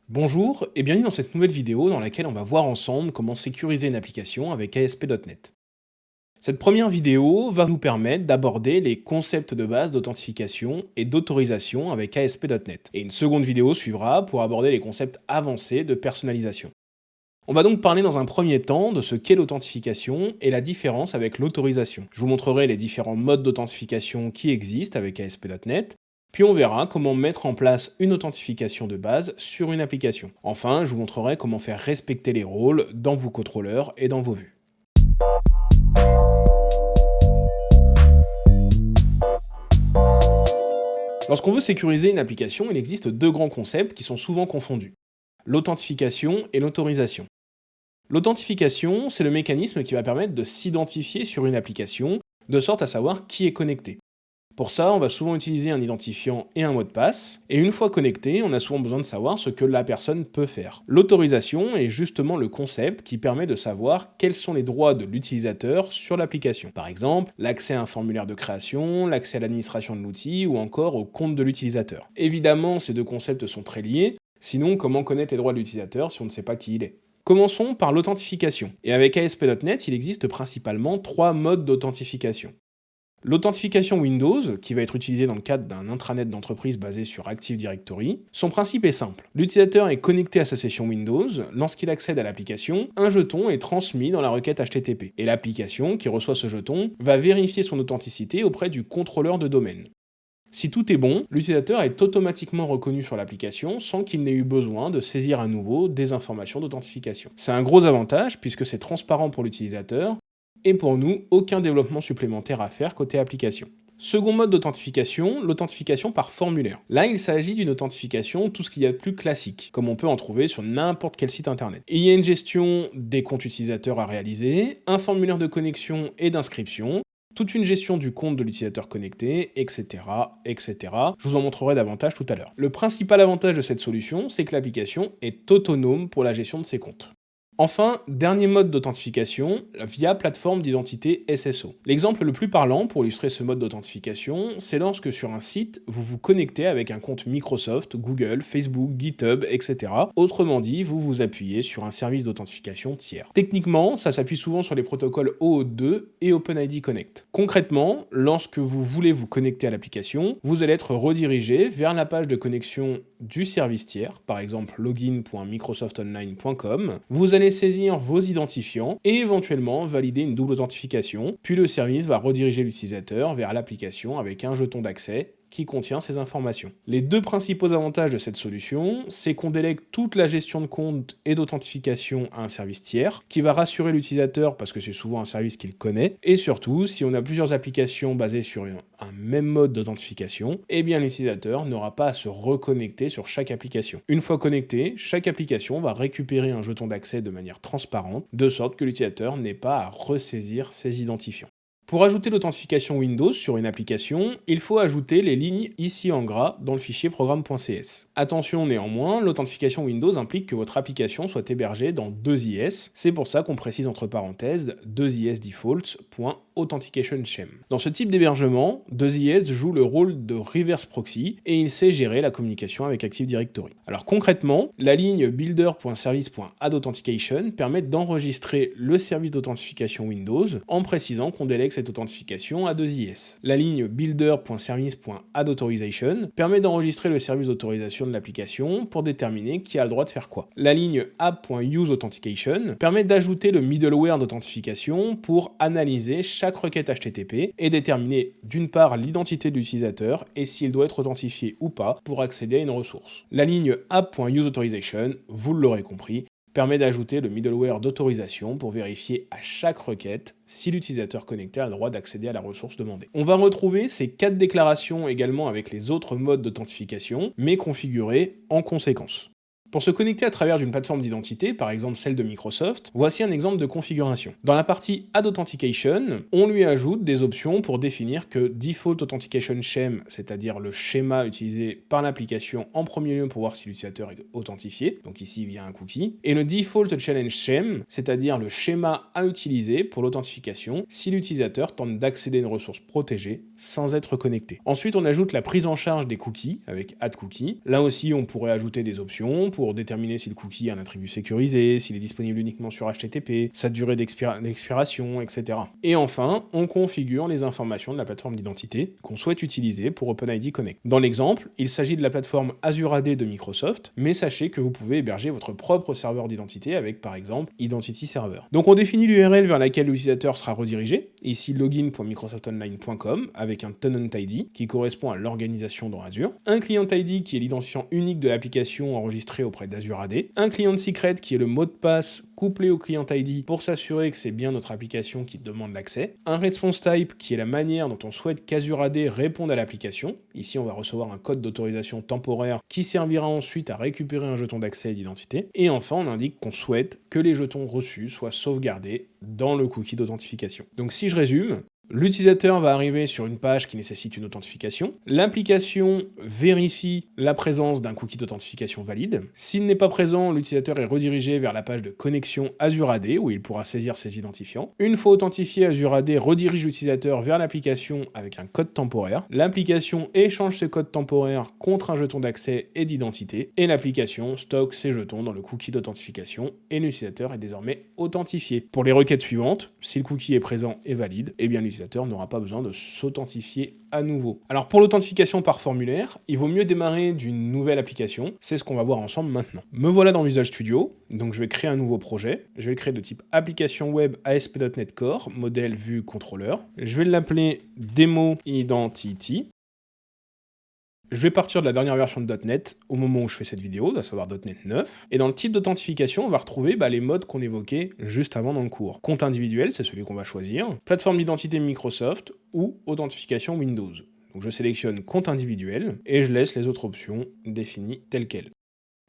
Bonjour et bienvenue dans cette nouvelle vidéo dans laquelle on va voir ensemble comment sécuriser une application avec ASP.NET. Cette première vidéo va nous permettre d'aborder les concepts de base d'authentification et d'autorisation avec ASP.NET. Et une seconde vidéo suivra pour aborder les concepts avancés de personnalisation. On va donc parler dans un premier temps de ce qu'est l'authentification et la différence avec l'autorisation. Je vous montrerai les différents modes d'authentification qui existent avec ASP.NET, puis on verra comment mettre en place une authentification de base sur une application. Enfin, je vous montrerai comment faire respecter les rôles dans vos contrôleurs et dans vos vues. Lorsqu'on veut sécuriser une application, il existe deux grands concepts qui sont souvent confondus: l'authentification et l'autorisation. L'authentification, c'est le mécanisme qui va permettre de s'identifier sur une application, de sorte à savoir qui est connecté. Pour ça, on va souvent utiliser un identifiant et un mot de passe, et une fois connecté, on a souvent besoin de savoir ce que la personne peut faire. L'autorisation est justement le concept qui permet de savoir quels sont les droits de l'utilisateur sur l'application. Par exemple, l'accès à un formulaire de création, l'accès à l'administration de l'outil, ou encore au compte de l'utilisateur. Évidemment, ces deux concepts sont très liés, sinon comment connaître les droits de l'utilisateur si on ne sait pas qui il est? Commençons par l'authentification. Et avec ASP.NET, il existe principalement trois modes d'authentification. L'authentification Windows, qui va être utilisée dans le cadre d'un intranet d'entreprise basé sur Active Directory, son principe est simple. L'utilisateur est connecté à sa session Windows, lorsqu'il accède à l'application, un jeton est transmis dans la requête HTTP, et l'application, qui reçoit ce jeton, va vérifier son authenticité auprès du contrôleur de domaine. Si tout est bon, l'utilisateur est automatiquement reconnu sur l'application sans qu'il n'ait eu besoin de saisir à nouveau des informations d'authentification. C'est un gros avantage puisque c'est transparent pour l'utilisateur, et pour nous, aucun développement supplémentaire à faire côté application. Second mode d'authentification, l'authentification par formulaire. Là, il s'agit d'une authentification tout ce qu'il y a de plus classique, comme on peut en trouver sur n'importe quel site internet. Et il y a une gestion des comptes utilisateurs à réaliser, un formulaire de connexion et d'inscription, toute une gestion du compte de l'utilisateur connecté, etc., etc. Je vous en montrerai davantage tout à l'heure. Le principal avantage de cette solution, c'est que l'application est autonome pour la gestion de ses comptes. Enfin, dernier mode d'authentification, via plateforme d'identité SSO. L'exemple le plus parlant pour illustrer ce mode d'authentification, c'est lorsque sur un site, vous vous connectez avec un compte Microsoft, Google, Facebook, GitHub, etc. Autrement dit, vous vous appuyez sur un service d'authentification tiers. Techniquement, ça s'appuie souvent sur les protocoles OAuth 2 et OpenID Connect. Concrètement, lorsque vous voulez vous connecter à l'application, vous allez être redirigé vers la page de connexion du service tiers, par exemple login.microsoftonline.com. Vous allez saisir vos identifiants et éventuellement valider une double authentification, puis le service va rediriger l'utilisateur vers l'application avec un jeton d'accès qui contient ces informations. Les deux principaux avantages de cette solution, c'est qu'on délègue toute la gestion de compte et d'authentification à un service tiers, qui va rassurer l'utilisateur parce que c'est souvent un service qu'il connaît, et surtout, si on a plusieurs applications basées sur un même mode d'authentification, eh bien l'utilisateur n'aura pas à se reconnecter sur chaque application. Une fois connecté, chaque application va récupérer un jeton d'accès de manière transparente, de sorte que l'utilisateur n'ait pas à ressaisir ses identifiants. Pour ajouter l'authentification Windows sur une application, il faut ajouter les lignes ici en gras dans le fichier programme.cs. Attention néanmoins, l'authentification Windows implique que votre application soit hébergée dans 2IS, c'est pour ça qu'on précise entre parenthèses 2IS defaults.authentication-sham. Dans ce type d'hébergement, 2IS joue le rôle de reverse proxy et il sait gérer la communication avec Active Directory. Alors concrètement, la ligne builder.service.addAuthentication permet d'enregistrer le service d'authentification Windows en précisant qu'on délègue cette authentification à 2IS. La ligne builder.service.addAuthOrization permet d'enregistrer le service d'autorisation de l'application pour déterminer qui a le droit de faire quoi. La ligne app.useAuthentication permet d'ajouter le middleware d'authentification pour analyser chaque requête HTTP et déterminer d'une part l'identité de l'utilisateur et s'il doit être authentifié ou pas pour accéder à une ressource. La ligne app.useAuthOrization, vous l'aurez compris, permet d'ajouter le middleware d'autorisation pour vérifier à chaque requête si l'utilisateur connecté a le droit d'accéder à la ressource demandée. On va retrouver ces 4 déclarations également avec les autres modes d'authentification, mais configurées en conséquence. Pour se connecter à travers d'une plateforme d'identité, par exemple celle de Microsoft, voici un exemple de configuration. Dans la partie Add Authentication, on lui ajoute des options pour définir que Default Authentication Sham, c'est-à-dire le schéma utilisé par l'application en premier lieu pour voir si l'utilisateur est authentifié, donc ici via un cookie, et le Default Challenge Sham, c'est-à-dire le schéma à utiliser pour l'authentification si l'utilisateur tente d'accéder à une ressource protégée sans être connecté. Ensuite, on ajoute la prise en charge des cookies avec Add Cookie. Là aussi, on pourrait ajouter des options pour pour déterminer si le cookie a un attribut sécurisé, s'il est disponible uniquement sur HTTP, sa durée d'expiration, etc. Et enfin, on configure les informations de la plateforme d'identité qu'on souhaite utiliser pour OpenID Connect. Dans l'exemple, il s'agit de la plateforme Azure AD de Microsoft, mais sachez que vous pouvez héberger votre propre serveur d'identité avec par exemple Identity Server. Donc on définit l'URL vers laquelle l'utilisateur sera redirigé, ici login.microsoftonline.com avec un tenant ID qui correspond à l'organisation dans Azure, un client ID qui est l'identifiant unique de l'application enregistrée auprès d'Azure AD, un client secret qui est le mot de passe couplé au client ID pour s'assurer que c'est bien notre application qui demande l'accès, un response type qui est la manière dont on souhaite qu'Azure AD réponde à l'application, ici on va recevoir un code d'autorisation temporaire qui servira ensuite à récupérer un jeton d'accès et d'identité, et enfin on indique qu'on souhaite que les jetons reçus soient sauvegardés dans le cookie d'authentification. Donc si je résume, l'utilisateur va arriver sur une page qui nécessite une authentification. L'application vérifie la présence d'un cookie d'authentification valide. S'il n'est pas présent, l'utilisateur est redirigé vers la page de connexion Azure AD où il pourra saisir ses identifiants. Une fois authentifié, Azure AD redirige l'utilisateur vers l'application avec un code temporaire. L'application échange ce code temporaire contre un jeton d'accès et d'identité. Et l'application stocke ces jetons dans le cookie d'authentification et l'utilisateur est désormais authentifié. Pour les requêtes suivantes, si le cookie est présent et valide, eh bien l'utilisateur n'aura pas besoin de s'authentifier à nouveau. Alors pour l'authentification par formulaire, il vaut mieux démarrer d'une nouvelle application, c'est ce qu'on va voir ensemble maintenant. Me voilà dans Visual Studio, donc je vais créer un nouveau projet, je vais le créer de type application web ASP.NET Core, modèle vue contrôleur, je vais l'appeler Demo Identity. Je vais partir de la dernière version de .NET au moment où je fais cette vidéo, à savoir .NET 9. Et dans le type d'authentification, on va retrouver les modes qu'on évoquait juste avant dans le cours. Compte individuel, c'est celui qu'on va choisir. Plateforme d'identité Microsoft ou authentification Windows. Donc je sélectionne compte individuel et je laisse les autres options définies telles quelles.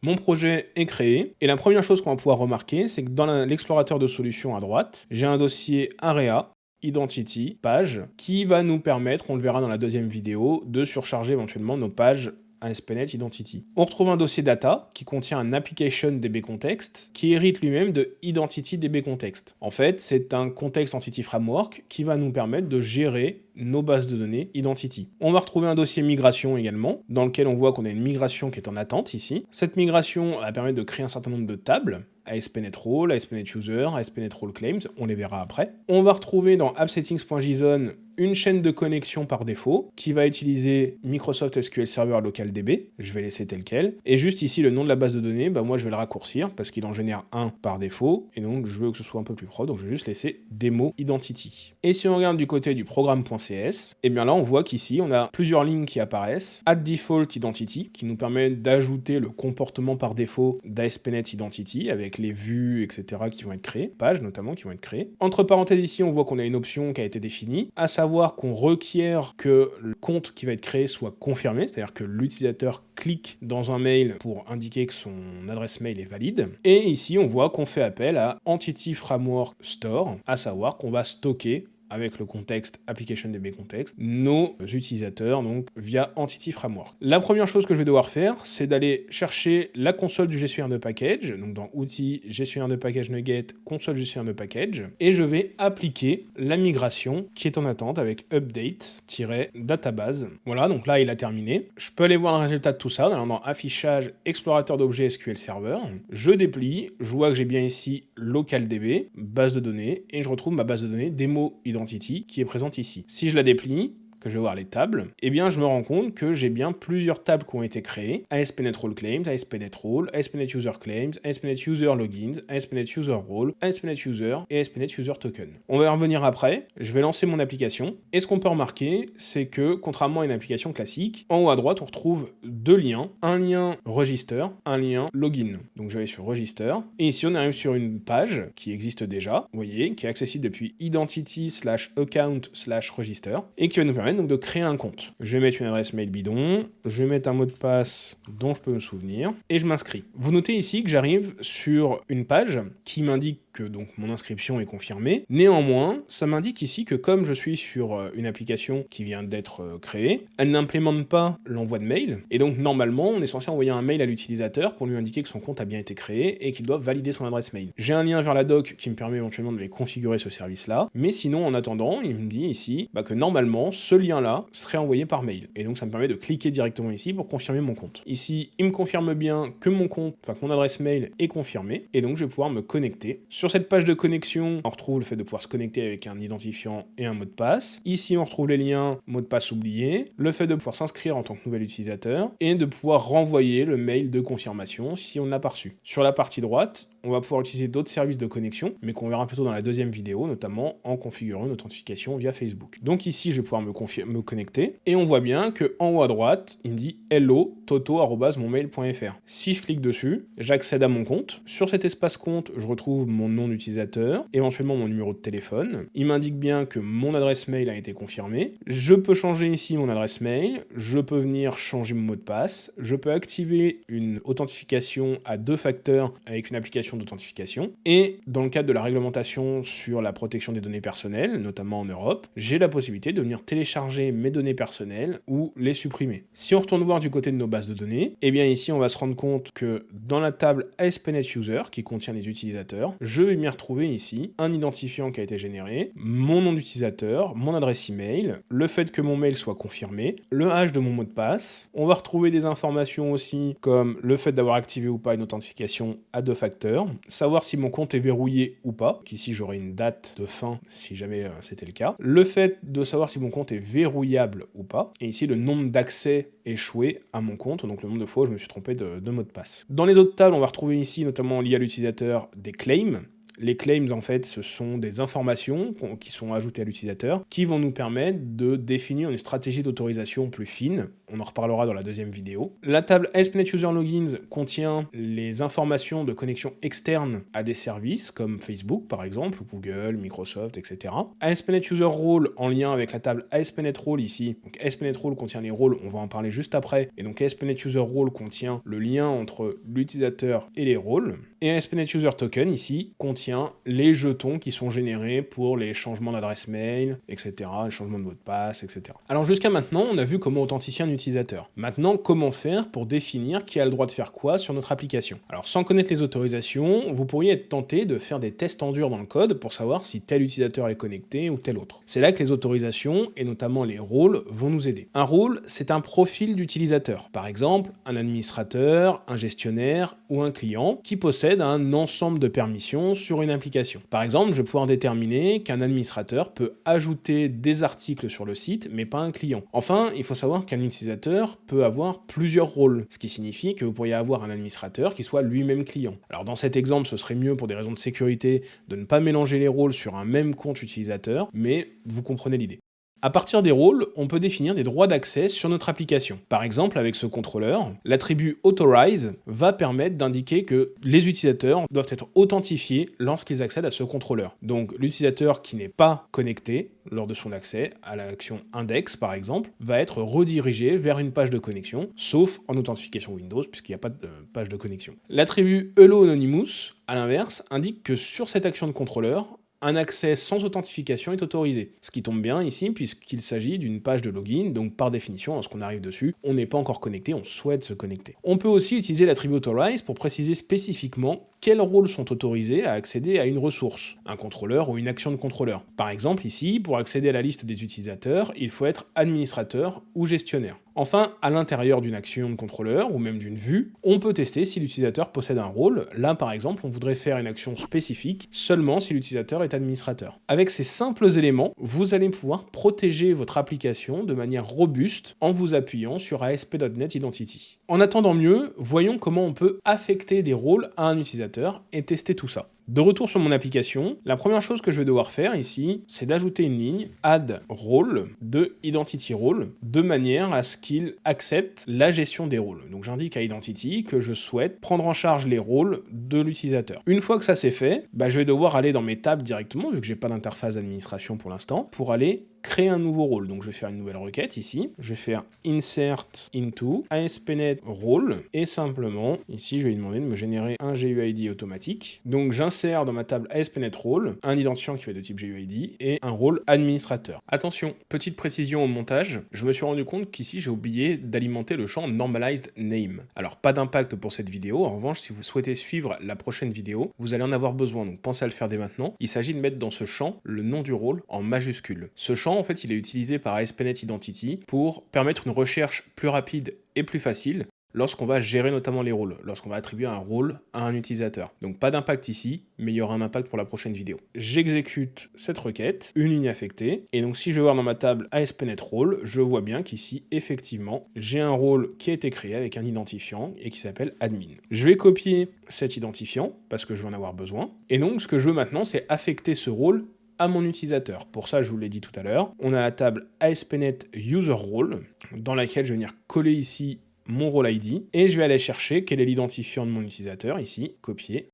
Mon projet est créé, et la première chose qu'on va pouvoir remarquer, c'est que dans l'explorateur de solutions à droite, j'ai un dossier Area, Identity, page, qui va nous permettre, on le verra dans la deuxième vidéo, de surcharger éventuellement nos pages ASP.NET Identity. On retrouve un dossier data qui contient un application DB context qui hérite lui-même de Identity DB context. En fait, c'est un context entity framework qui va nous permettre de gérer nos bases de données Identity. On va retrouver un dossier migration également, dans lequel on voit qu'on a une migration qui est en attente ici. Cette migration va permettre de créer un certain nombre de tables, ASP.NET Role, ASP.NET User, ASP.NET Role Claims, on les verra après. On va retrouver dans appsettings.json une chaîne de connexion par défaut qui va utiliser Microsoft SQL Server Local DB, je vais laisser tel quel, et juste ici le nom de la base de données, moi je vais le raccourcir parce qu'il en génère un par défaut, et donc je veux que ce soit un peu plus propre, donc je vais juste laisser Demo Identity. Et si on regarde du côté du programme.cs, et bien là on voit qu'ici on a plusieurs lignes qui apparaissent, Add Default Identity, qui nous permet d'ajouter le comportement par défaut d'ASP.NET Identity, avec les vues, etc. qui vont être créées, pages notamment qui vont être créées. Entre parenthèses ici, on voit qu'on a une option qui a été définie, à savoir qu'on requiert que le compte qui va être créé soit confirmé, c'est-à-dire que l'utilisateur clique dans un mail pour indiquer que son adresse mail est valide. Et ici, on voit qu'on fait appel à Entity Framework Store, à savoir qu'on va stocker avec le contexte application DB context, nos utilisateurs donc via Entity Framework. La première chose que je vais devoir faire, c'est d'aller chercher la console du gestionnaire de package, donc dans outils, gestionnaire de package NuGet, console gestionnaire de package, et je vais appliquer la migration qui est en attente avec update-database. Voilà, donc là il a terminé. Je peux aller voir le résultat de tout ça en allant dans affichage, explorateur d'objets SQL Server. Je déplie, je vois que j'ai bien ici LocalDB, base de données, et je retrouve ma base de données Demo Identity qui est présente ici. Si je la déplie, que je vais voir les tables, eh bien je me rends compte que j'ai bien plusieurs tables qui ont été créées, ASP.NET Role Claims, ASP.NET Role, ASP.NET User Claims, ASP.NET User Logins, ASP.NET User Role, ASP.NET User et ASP.NET User Token. On va y revenir après, je vais lancer mon application, et ce qu'on peut remarquer, c'est que, contrairement à une application classique, en haut à droite on retrouve deux liens, un lien Register, un lien Login. Donc je vais sur Register, et ici on arrive sur une page qui existe déjà, vous voyez, qui est accessible depuis identity/account/register, et qui va nous permettre donc de créer un compte. Je vais mettre une adresse mail bidon, je vais mettre un mot de passe dont je peux me souvenir, et je m'inscris. Vous notez ici que j'arrive sur une page qui m'indique que donc mon inscription est confirmée. Néanmoins, ça m'indique ici que comme je suis sur une application qui vient d'être créée, elle n'implémente pas l'envoi de mail, et donc normalement, on est censé envoyer un mail à l'utilisateur pour lui indiquer que son compte a bien été créé et qu'il doit valider son adresse mail. J'ai un lien vers la doc qui me permet éventuellement de configurer ce service-là, mais sinon, en attendant, il me dit ici que normalement, ce lien-là serait envoyé par mail, et donc ça me permet de cliquer directement ici pour confirmer mon compte. Ici, il me confirme bien que mon compte, que mon adresse mail est confirmée, et donc je vais pouvoir me connecter. Sur cette page de connexion, on retrouve le fait de pouvoir se connecter avec un identifiant et un mot de passe. Ici, on retrouve les liens, mot de passe oublié, le fait de pouvoir s'inscrire en tant que nouvel utilisateur, et de pouvoir renvoyer le mail de confirmation si on ne l'a pas reçu. Sur la partie droite, on va pouvoir utiliser d'autres services de connexion, mais qu'on verra plutôt dans la deuxième vidéo, notamment en configurant une authentification via Facebook. Donc ici, je vais pouvoir me connecter, et on voit bien qu'en haut à droite, il me dit « Hello, toto@monmail.fr ». Si je clique dessus, j'accède à mon compte. Sur cet espace compte, je retrouve mon nom d'utilisateur, éventuellement mon numéro de téléphone. Il m'indique bien que mon adresse mail a été confirmée. Je peux changer ici mon adresse mail, je peux venir changer mon mot de passe, je peux activer une authentification à 2 facteurs avec une application d'authentification, et dans le cadre de la réglementation sur la protection des données personnelles, notamment en Europe, j'ai la possibilité de venir télécharger mes données personnelles ou les supprimer. Si on retourne voir du côté de nos bases de données, eh bien ici on va se rendre compte que dans la table ASP.NET User, qui contient les utilisateurs, je vais m'y retrouver ici un identifiant qui a été généré, mon nom d'utilisateur, mon adresse email, le fait que mon mail soit confirmé, le hash de mon mot de passe. On va retrouver des informations aussi comme le fait d'avoir activé ou pas une authentification à 2 facteurs, savoir si mon compte est verrouillé ou pas, qu'ici j'aurai une date de fin si jamais c'était le cas, le fait de savoir si mon compte est verrouillable ou pas, et ici le nombre d'accès échoués à mon compte, donc le nombre de fois où je me suis trompé de mot de passe. Dans les autres tables, on va retrouver ici, notamment liées à l'utilisateur, des claims. Les claims, en fait, ce sont des informations qui sont ajoutées à l'utilisateur qui vont nous permettre de définir une stratégie d'autorisation plus fine. On en reparlera dans la deuxième vidéo. La table ASP.NET User Logins contient les informations de connexion externe à des services comme Facebook, par exemple, Google, Microsoft, etc. ASP.NET User Role en lien avec la table ASP.NET Role ici. Donc ASP.NET Role contient les rôles, on va en parler juste après. Et donc ASP.NET User Role contient le lien entre l'utilisateur et les rôles. Et ASP.NET User Token ici contient les jetons qui sont générés pour les changements d'adresse mail, etc., les changements de mot de passe, etc. Alors jusqu'à maintenant, on a vu comment authentifier un utilisateur. Maintenant, comment faire pour définir qui a le droit de faire quoi sur notre application? Alors sans connaître les autorisations, vous pourriez être tenté de faire des tests en dur dans le code pour savoir si tel utilisateur est connecté ou tel autre. C'est là que les autorisations, et notamment les rôles, vont nous aider. Un rôle, c'est un profil d'utilisateur. Par exemple, un administrateur, un gestionnaire ou un client qui possède un ensemble de permissions sur une application. Par exemple, je vais pouvoir déterminer qu'un administrateur peut ajouter des articles sur le site, mais pas un client. Enfin, il faut savoir qu'un utilisateur peut avoir plusieurs rôles, ce qui signifie que vous pourriez avoir un administrateur qui soit lui-même client. Alors dans cet exemple, ce serait mieux pour des raisons de sécurité de ne pas mélanger les rôles sur un même compte utilisateur, mais vous comprenez l'idée. À partir des rôles, on peut définir des droits d'accès sur notre application. Par exemple, avec ce contrôleur, l'attribut Authorize va permettre d'indiquer que les utilisateurs doivent être authentifiés lorsqu'ils accèdent à ce contrôleur. Donc l'utilisateur qui n'est pas connecté lors de son accès à l'action index, par exemple, va être redirigé vers une page de connexion, sauf en authentification Windows, puisqu'il n'y a pas de page de connexion. L'attribut Hello Anonymous, à l'inverse, indique que sur cette action de contrôleur, un accès sans authentification est autorisé. Ce qui tombe bien ici, puisqu'il s'agit d'une page de login, donc par définition, lorsqu'on arrive dessus, on n'est pas encore connecté, on souhaite se connecter. On peut aussi utiliser l'attribut Authorize pour préciser spécifiquement quels rôles sont autorisés à accéder à une ressource, un contrôleur ou une action de contrôleur. Par exemple, ici, pour accéder à la liste des utilisateurs, il faut être administrateur ou gestionnaire. Enfin, à l'intérieur d'une action de contrôleur, ou même d'une vue, on peut tester si l'utilisateur possède un rôle. Là, par exemple, on voudrait faire une action spécifique seulement si l'utilisateur est administrateur. Avec ces simples éléments, vous allez pouvoir protéger votre application de manière robuste en vous appuyant sur ASP.NET Identity. En attendant mieux, voyons comment on peut affecter des rôles à un utilisateur et tester tout ça. De retour sur mon application, la première chose que je vais devoir faire ici, c'est d'ajouter une ligne add role de identity role de manière à ce qu'il accepte la gestion des rôles. Donc j'indique à identity que je souhaite prendre en charge les rôles de l'utilisateur. Une fois que ça c'est fait, je vais devoir aller dans mes tables directement, vu que j'ai pas d'interface d'administration pour l'instant, pour aller créer un nouveau rôle. Donc je vais faire une nouvelle requête ici. Je vais faire insert into ASP.NET role et simplement, ici je vais lui demander de me générer un GUID automatique. Donc j'insère dans ma table ASP.NET role un identifiant qui va être de type GUID et un rôle administrateur. Attention, petite précision au montage, je me suis rendu compte qu'ici j'ai oublié d'alimenter le champ normalized name. Alors pas d'impact pour cette vidéo, en revanche si vous souhaitez suivre la prochaine vidéo, vous allez en avoir besoin, donc pensez à le faire dès maintenant. Il s'agit de mettre dans ce champ le nom du rôle en majuscule. Ce champ en fait il est utilisé par ASP.NET Identity pour permettre une recherche plus rapide et plus facile lorsqu'on va gérer notamment les rôles, lorsqu'on va attribuer un rôle à un utilisateur. Donc pas d'impact ici, mais il y aura un impact pour la prochaine vidéo. J'exécute cette requête, une ligne affectée, et donc si je vais voir dans ma table ASP.NET Role, je vois bien qu'ici, effectivement, j'ai un rôle qui a été créé avec un identifiant et qui s'appelle admin. Je vais copier cet identifiant, parce que je vais en avoir besoin, et donc ce que je veux maintenant, c'est affecter ce rôle à mon utilisateur. Pour ça, je vous l'ai dit tout à l'heure, on a la table ASP.NET User Role, dans laquelle je vais venir coller ici mon rôle ID, et je vais aller chercher quel est l'identifiant de mon utilisateur, ici, copier.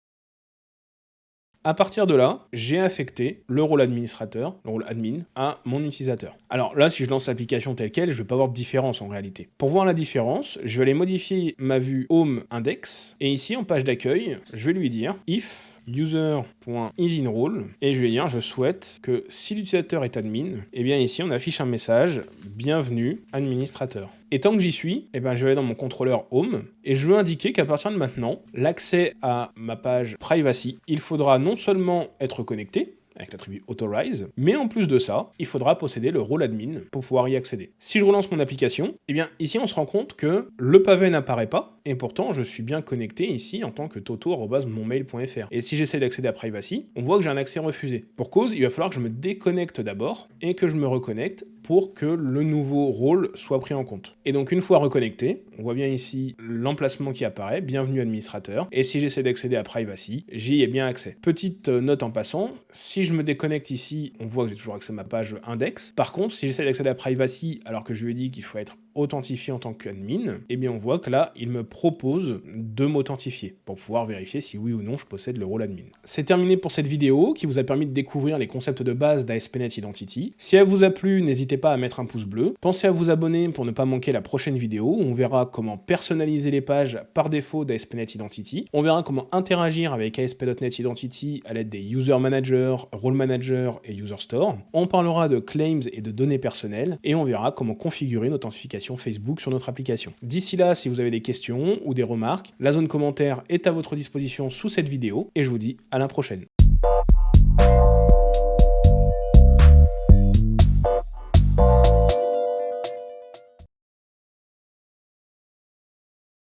À partir de là, j'ai affecté le rôle administrateur, le rôle admin, à mon utilisateur. Alors là, si je lance l'application telle quelle, je ne vais pas voir de différence en réalité. Pour voir la différence, je vais aller modifier ma vue Home Index, et ici, en page d'accueil, je vais lui dire if user.isinRole et je vais dire je souhaite que si l'utilisateur est admin, et bien ici on affiche un message bienvenue administrateur. Et tant que j'y suis, je vais aller dans mon contrôleur Home et je veux indiquer qu'à partir de maintenant, l'accès à ma page privacy, il faudra non seulement être connecté avec l'attribut Authorize, mais en plus de ça, il faudra posséder le rôle admin pour pouvoir y accéder. Si je relance mon application, ici on se rend compte que le pavé n'apparaît pas, et pourtant je suis bien connecté ici en tant que toto@monmail.fr. Et si j'essaie d'accéder à Privacy, on voit que j'ai un accès refusé. Pour cause, il va falloir que je me déconnecte d'abord, et que je me reconnecte pour que le nouveau rôle soit pris en compte. Et donc une fois reconnecté, on voit bien ici l'emplacement qui apparaît, bienvenue administrateur, et si j'essaie d'accéder à Privacy, j'y ai bien accès. Petite note en passant, si je me déconnecte ici, on voit que j'ai toujours accès à ma page index. Par contre, si j'essaie d'accéder à Privacy alors que je lui ai dit qu'il faut être authentifié en tant qu'admin, on voit que là, il me propose de m'authentifier pour pouvoir vérifier si oui ou non je possède le rôle admin. C'est terminé pour cette vidéo qui vous a permis de découvrir les concepts de base d'ASP.NET Identity. Si elle vous a plu, n'hésitez pas à mettre un pouce bleu. Pensez à vous abonner pour ne pas manquer la prochaine vidéo où on verra comment personnaliser les pages par défaut d'ASP.NET Identity. On verra comment interagir avec ASP.NET Identity à l'aide des User Manager, Role Manager et User Store. On parlera de claims et de données personnelles et on verra comment configurer une authentification Facebook sur notre application. D'ici là, si vous avez des questions ou des remarques, la zone commentaire est à votre disposition sous cette vidéo et je vous dis à la prochaine.